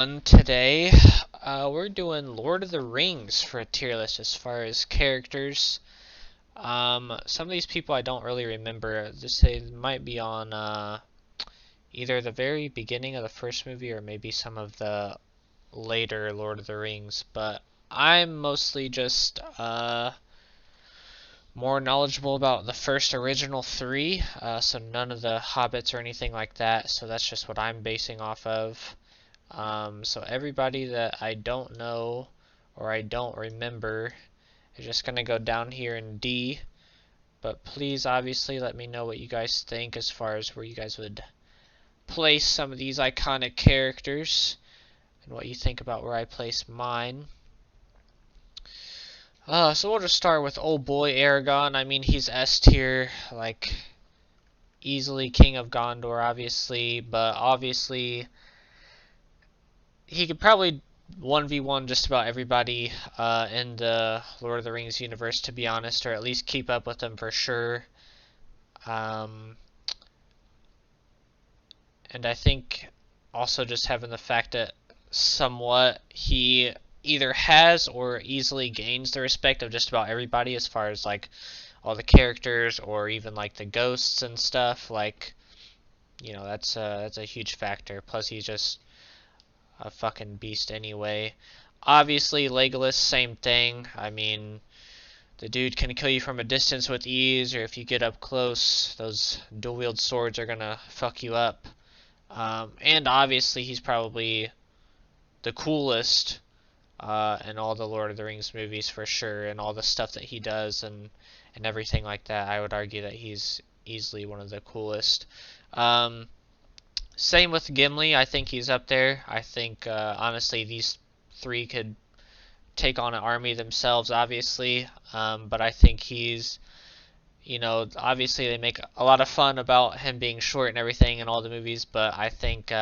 Today, we're doing Lord of the Rings for a tier list as far as characters. Some of these people I don't really remember. They might be on either the very beginning of the first movie or maybe some of the later Lord of the Rings. But I'm mostly just more knowledgeable about the first original three, so none of the hobbits or anything like that. So that's just what I'm basing off of. So everybody that I don't know or I don't remember is just going to go down here in D. But please obviously let me know what you guys think as far as where you guys would place some of these iconic characters and what you think about where I place mine. So we'll just start with old boy Aragorn. I mean, he's S tier, like easily King of Gondor, obviously, but obviously he could probably 1v1 just about everybody in the Lord of the Rings universe, to be honest, or at least keep up with them for sure. And I think also just having the fact that somewhat he either has or easily gains the respect of just about everybody as far as like all the characters or even like the ghosts and stuff. Like, you know, that's a huge factor. Plus he's just a fucking beast anyway. Obviously, Legolas, same thing. I mean, the dude can kill you from a distance with ease, or if you get up close, those dual-wield swords are gonna fuck you up. And obviously, he's probably the coolest in all the Lord of the Rings movies for sure, and all the stuff that he does and everything like that. I would argue that he's easily one of the coolest. Same with Gimli. I think he's up there. I think honestly these three could take on an army themselves, obviously. But I think he's, you know, obviously they make a lot of fun about him being short and everything in all the movies, but I think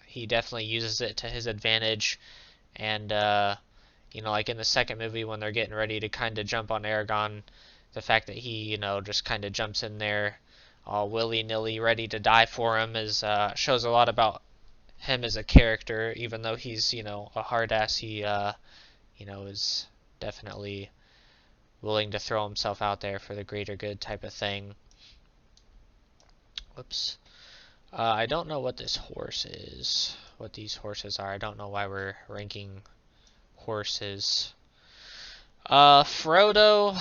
he definitely uses it to his advantage. And, you know, like in the second movie when they're getting ready to kind of jump on Aragorn, the fact that he, you know, just kind of jumps in there all willy-nilly ready to die for him is shows a lot about him as a character. Even though he's, you know, a hard ass, he you know, is definitely willing to throw himself out there for the greater good type of thing. Whoops. I don't know what this horse is, what these horses are. I don't know why we're ranking horses. Frodo.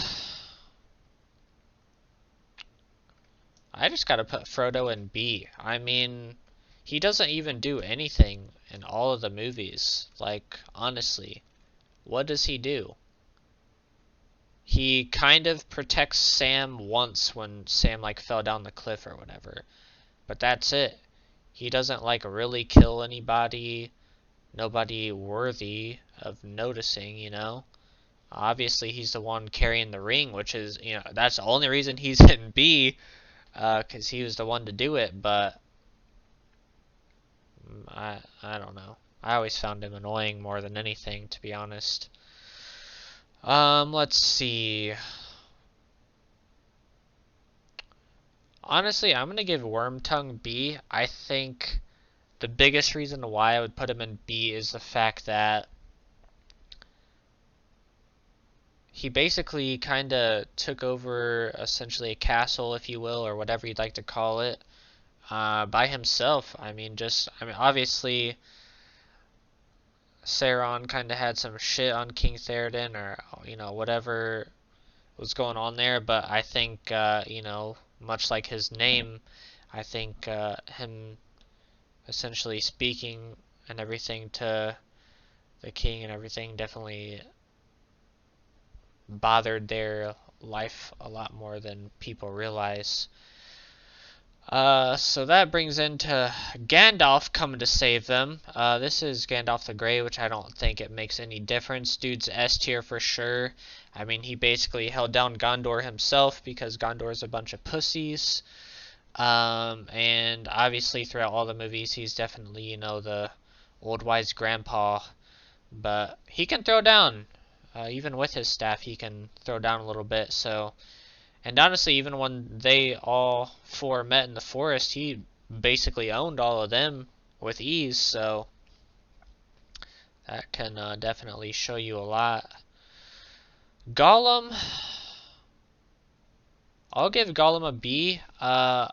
I just gotta put Frodo in B. I mean, he doesn't even do anything in all of the movies. Like, honestly, what does he do? He kind of protects Sam once when Sam like fell down the cliff or whatever. But that's it. He doesn't like really kill anybody. Nobody worthy of noticing, you know. Obviously he's the one carrying the ring, which is, you know, that's the only reason he's in B, cuz he was the one to do it, but I don't know. I always found him annoying more than anything, to be honest. Let's see. Honestly, I'm gonna give Wormtongue B. I think the biggest reason why I would put him in B is the fact that he basically kind of took over essentially a castle, if you will, or whatever you'd like to call it, by himself. I mean, obviously Sauron kind of had some shit on King Theoden, or you know, whatever was going on there. But I think, you know, much like his name, I think him essentially speaking and everything to the king and everything definitely bothered their life a lot more than people realize. So that brings into Gandalf coming to save them. This is Gandalf the Grey, which I don't think it makes any difference. Dude's S tier for sure. I mean, he basically held down Gondor himself because Gondor is a bunch of pussies. And obviously throughout all the movies, he's definitely, you know, the old wise grandpa. But he can throw down. Even with his staff, he can throw down a little bit. So, and honestly, even when they all four met in the forest, he basically owned all of them with ease. So, That can definitely show you a lot. Gollum, I'll give Gollum a B, or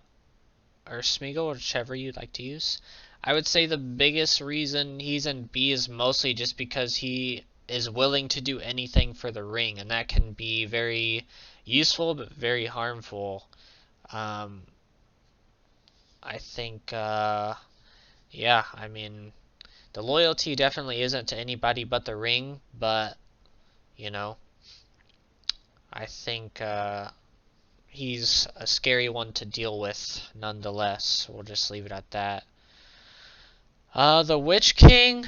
Smeagol, whichever you'd like to use. I would say the biggest reason he's in B is mostly just because he is willing to do anything for the ring, and that can be very useful but very harmful. I think, yeah, I mean, the loyalty definitely isn't to anybody but the ring, but, you know, I think he's a scary one to deal with nonetheless. We'll just leave it at that. The Witch King,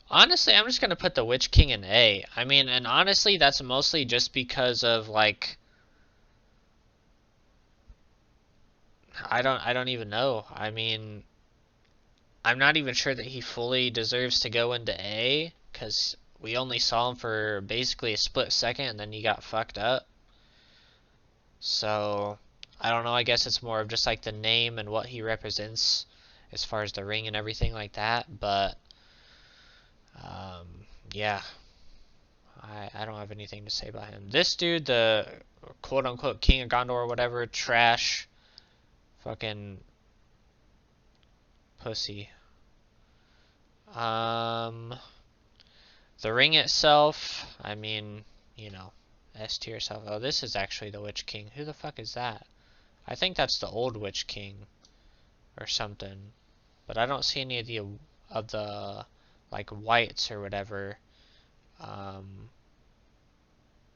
honestly, I'm just gonna put the Witch King in A. I mean, and honestly, that's mostly just because of, like, I don't even know. I mean, I'm not even sure that he fully deserves to go into A, because we only saw him for basically a split second, and then he got fucked up. So, I don't know, I guess it's more of just like the name and what he represents as far as the ring and everything like that, but, yeah. I don't have anything to say about him. This dude, the quote-unquote King of Gondor or whatever, trash, fucking pussy. The ring itself, I mean, you know, S tier stuff. Oh, this is actually the Witch King. Who the fuck is that? I think that's the old Witch King or something, but I don't see any of the like whites or whatever.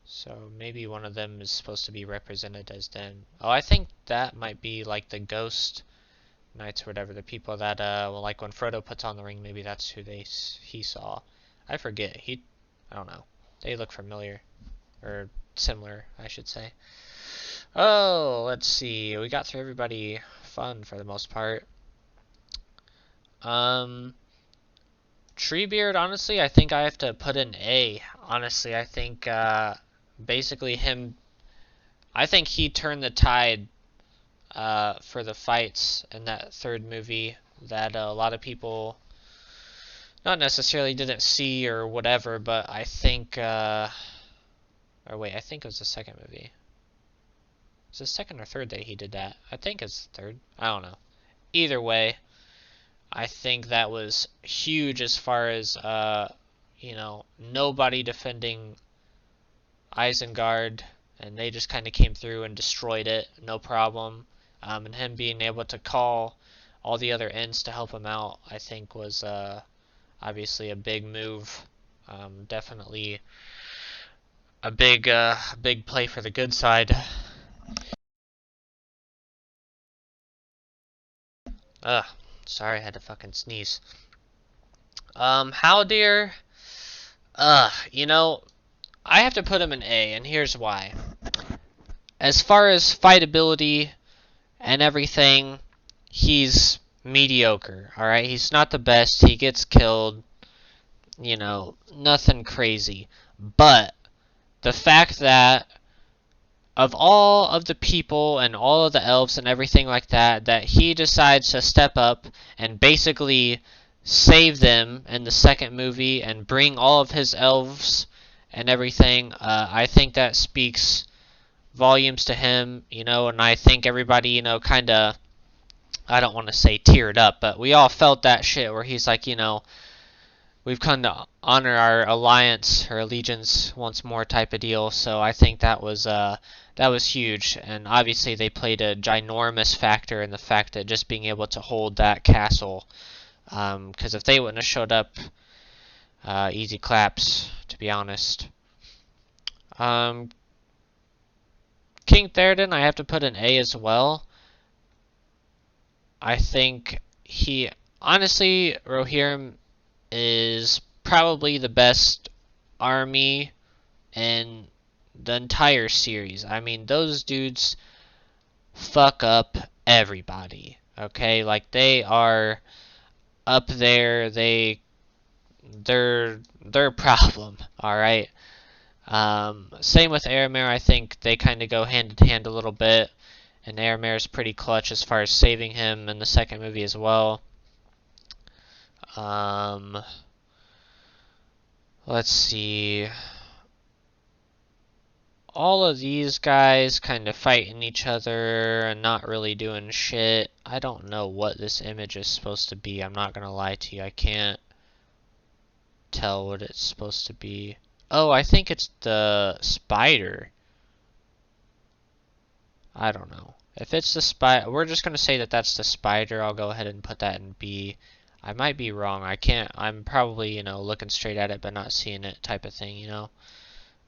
So maybe one of them is supposed to be represented as them. Oh, I think that might be like the ghost knights or whatever, the people that well, like when Frodo puts on the ring, maybe that's who he saw. I forget. I don't know. They look familiar or similar, I should say. Oh, let's see. We got through everybody fun for the most part. Treebeard, honestly, I think I have to put in A. Honestly, I think basically I think he turned the tide for the fights in that third movie that a lot of people not necessarily didn't see or whatever, but I think, or wait, I think it was the second movie. Was it the second or third that he did that? I think it's the third. I don't know. Either way, I think that was huge as far as, you know, nobody defending Isengard, and they just kind of came through and destroyed it, no problem. And him being able to call all the other ends to help him out, I think was obviously a big move. Definitely a big play for the good side. Ugh, sorry, I had to fucking sneeze. Haldir, you know, I have to put him in A, and here's why. As far as fightability and everything, he's mediocre, alright? He's not the best, he gets killed, you know, nothing crazy. But the fact that of all of the people and all of the elves and everything like that, that he decides to step up and basically save them in the second movie and bring all of his elves and everything, I think that speaks volumes to him, you know, and I think everybody, you know, kind of, I don't want to say teared up, but we all felt that shit where he's like, you know, we've come to honor our alliance or allegiance once more type of deal. So I think that was huge, and obviously they played a ginormous factor in the fact that just being able to hold that castle. Because if they wouldn't have showed up, easy claps, to be honest. King Theoden, I have to put an A as well. I think honestly, Rohirrim is probably the best army in the entire series. I mean, those dudes fuck up everybody, okay? Like, they are up there, they're a problem, alright? Same with Éomer, I think they kind of go hand in hand a little bit, and Éomer is pretty clutch as far as saving him in the second movie as well. Let's see. All of these guys kind of fighting each other and not really doing shit. I don't know what this image is supposed to be. I'm not gonna lie to you. I can't tell what it's supposed to be. Oh, I think it's the spider. I don't know. If it's the spider, we're just gonna say that that's the spider. I'll go ahead and put that in B. I might be wrong. I can't. I'm probably, looking straight at it but not seeing it type of thing,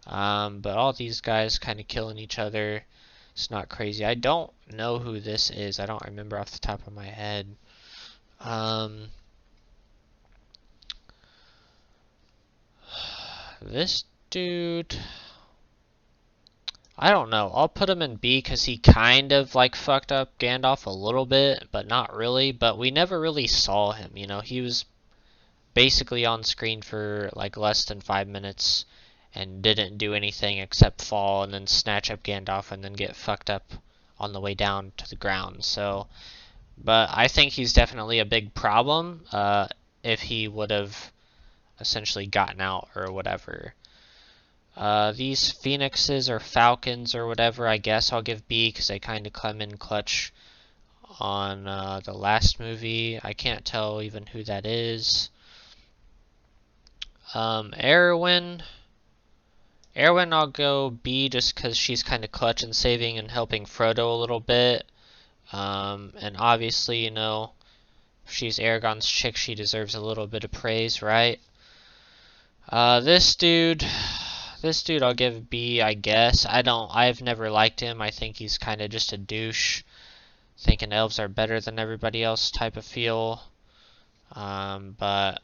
But all these guys kind of killing each other. It's not crazy. I don't know who this is. I don't remember off the top of my head. This dude, I don't know. I'll put him in B because he kind of like fucked up Gandalf a little bit, but not really. But we never really saw him, He was basically on screen for like less than 5 minutes and didn't do anything except fall and then snatch up Gandalf and then get fucked up on the way down to the ground. So, but I think he's definitely a big problem if he would have essentially gotten out or whatever. These phoenixes or falcons or whatever, I guess I'll give B because they kind of come in clutch on the last movie. I can't tell even who that is. Erwin, I'll go B just because she's kind of clutch and saving and helping Frodo a little bit. And obviously, if she's Aragorn's chick, she deserves a little bit of praise, right? This dude I'll give B, I guess. I've never liked him. I think he's kind of just a douche, thinking elves are better than everybody else type of feel. But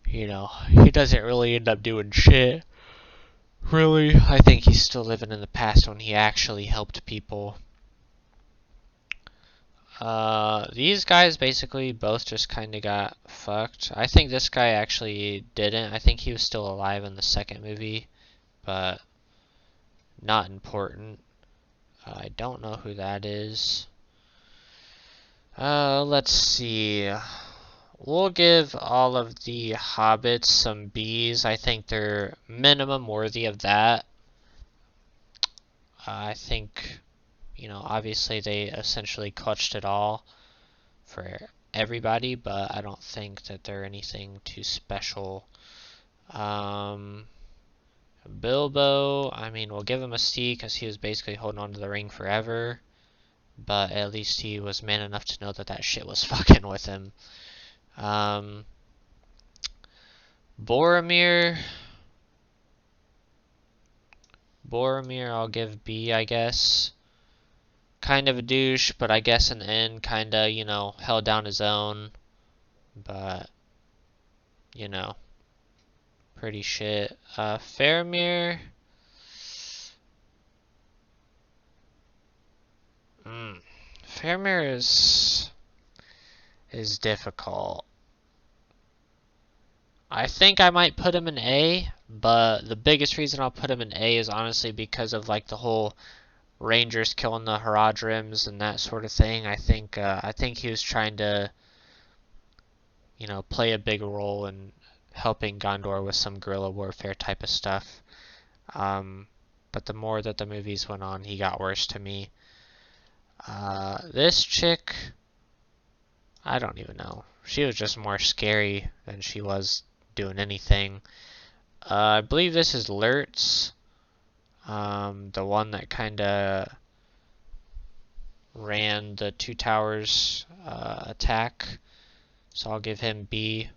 he doesn't really end up doing shit. Really, I think he's still living in the past when he actually helped people. These guys basically both just kind of got fucked. I think this guy actually didn't. I think he was still alive in the second movie, but not important. I don't know who that is. Let's see. We'll give all of the hobbits some Bs. I think they're minimum worthy of that. I think, obviously they essentially clutched it all for everybody, but I don't think that they're anything too special. Bilbo, we'll give him a C because he was basically holding on to the ring forever, but at least he was man enough to know that that shit was fucking with him. Boromir, I'll give B, I guess. Kind of a douche, but I guess in the end, kind of, held down his own. But, pretty shit. Faramir. Faramir is difficult. I think I might put him in A, but the biggest reason I'll put him in A is honestly because of like the whole Rangers killing the Haradrims and that sort of thing. I think he was trying to, play a big role in helping Gondor with some guerrilla warfare type of stuff. But the more that the movies went on, he got worse to me. This chick, I don't even know. She was just more scary than she was doing anything. I believe this is Lurtz, the one that kind of ran the Two Towers attack. So I'll give him B.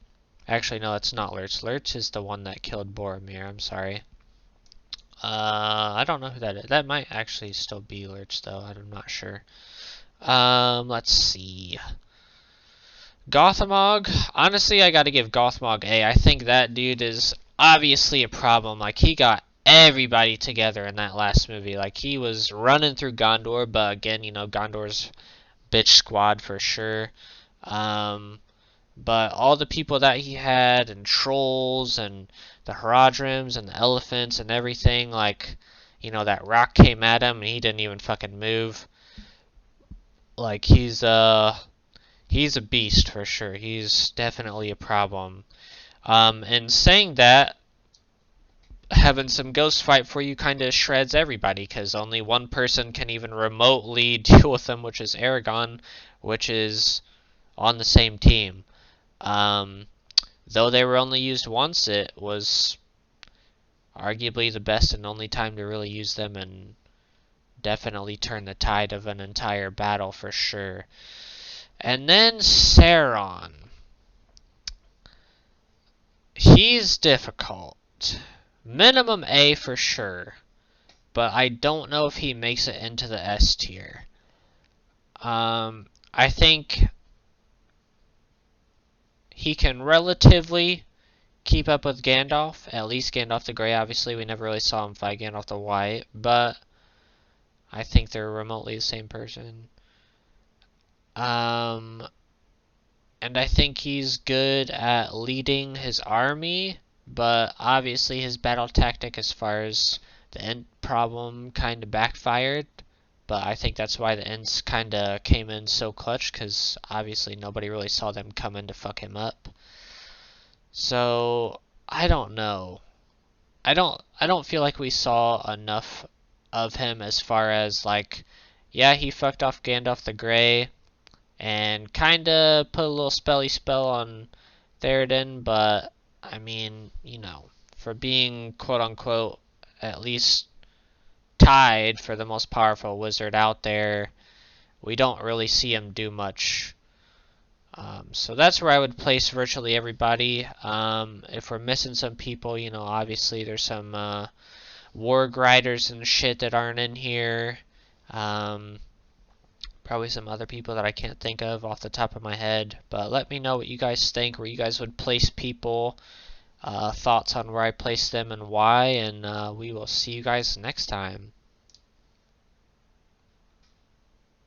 Actually, no, it's not Lurtz. Lurtz is the one that killed Boromir. I'm sorry. I don't know who that is. That might actually still be Lurtz, though. I'm not sure. Let's see. Gothmog. Honestly, I gotta give Gothmog A. I think that dude is obviously a problem. Like, he got everybody together in that last movie. Like, he was running through Gondor, but again, Gondor's bitch squad for sure. But all the people that he had, and trolls, and the Haradrims, and the elephants, and everything, like, that rock came at him, and he didn't even fucking move. Like, he's he's a beast for sure. He's definitely a problem. And saying that, having some ghost fight for you kind of shreds everybody, because only one person can even remotely deal with them, which is Aragon, which is on the same team. Though they were only used once, it was arguably the best and only time to really use them, and definitely turn the tide of an entire battle for sure. And then Sauron. He's difficult. Minimum A for sure, but I don't know if he makes it into the S tier. I think he can relatively keep up with Gandalf, at least Gandalf the Grey. Obviously, we never really saw him fight Gandalf the White, but I think they're remotely the same person. And I think he's good at leading his army, but obviously his battle tactic as far as the end problem kind of backfired. But I think that's why the ends kind of came in so clutch, because obviously nobody really saw them come in to fuck him up. So I don't know. I don't feel like we saw enough of him as far as like, yeah, he fucked off Gandalf the Grey and kinda put a little spelly spell on Theoden, but I mean, you know, for being quote unquote at least tied for the most powerful wizard out there, we don't really see him do much. So that's where I would place virtually everybody. If we're missing some people, you know, obviously there's some warg riders and shit that aren't in here. Probably some other people that I can't think of off the top of my head. But let me know what you guys think, where you guys would place people, thoughts on where I place them and why, and we will see you guys next time.